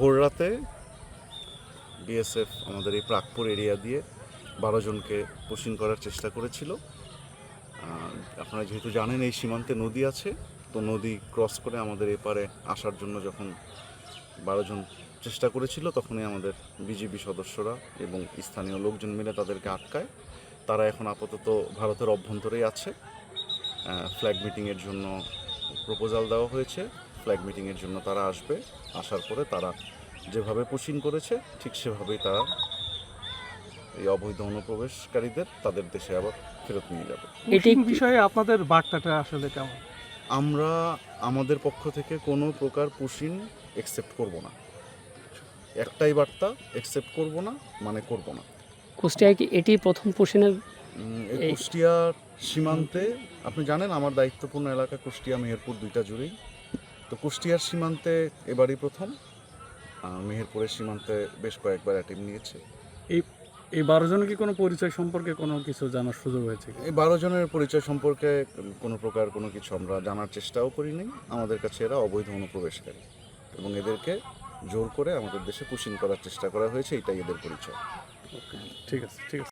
ভোর রাতে বিএসএফ আমাদের এই প্রাকপুর এরিয়া দিয়ে 12 জনকে পুশিং করার চেষ্টা করেছিল। আপনারা যেহেতু জানেন এই সীমান্তে নদী আছে, তো নদী ক্রস করে আমাদের এপারে আসার জন্য যখন 12 জন চেষ্টা করেছিল, তখনই আমাদের বিজিবি সদস্যরা এবং স্থানীয় লোকজন মিলে তাদেরকে আটকায়। তারা এখন আপাতত ভারতের অভ্যন্তরেই আছে। ফ্ল্যাগ মিটিংয়ের জন্য প্রপোজাল দেওয়া হয়েছে, ফ্ল্যাগ মিটিংয়ের জন্য তারা আসবে। আসার পরে তারা যেভাবে পুশিং করেছে ঠিক সেভাবেই তারা এই অবৈধ অনুপ্রবেশকারীদের তাদের দেশে আবার ফেরত নিয়ে যাবে। এই বিষয়ে আপনাদের বার্তাটা আসলে কেমন? আমরা আমাদের পক্ষ থেকে কোনো প্রকার পুশিং অ্যাকসেপ্ট করব না। একটাই বার্তা, অ্যাকসেপ্ট করব না মানে করব না। কুষ্টিয়ায় কি এটি প্রথম পুশিংয়ের? এই কুষ্টিয়ার সীমান্তে আপনি জানেন আমার দায়িত্বপূর্ণ এলাকা কুষ্টিয়া মেহেরপুর দুইটা জুড়েই। তো কুষ্টিয়ার সীমান্তে এবারই প্রথম। মেহেরপুরের সীমান্তে বেশ কয়েকবার অ্যাটেম্প নিয়েছে। এই 12 জনের কি কোনো পরিচয় সম্পর্কে কোনো কিছু জানার সুযোগ হয়েছে? এই 12 জনের পরিচয় সম্পর্কে কোনো প্রকার কোনো কিছু আমরা জানার চেষ্টাও করিনি। আমাদের কাছে এরা অবৈধ অনুপ্রবেশকারী এবং এদেরকে জোর করে আমাদের দেশে পুশিং করার চেষ্টা করা হয়েছে, এটাই এদের পরিচয়। ঠিক আছে, ঠিক আছে।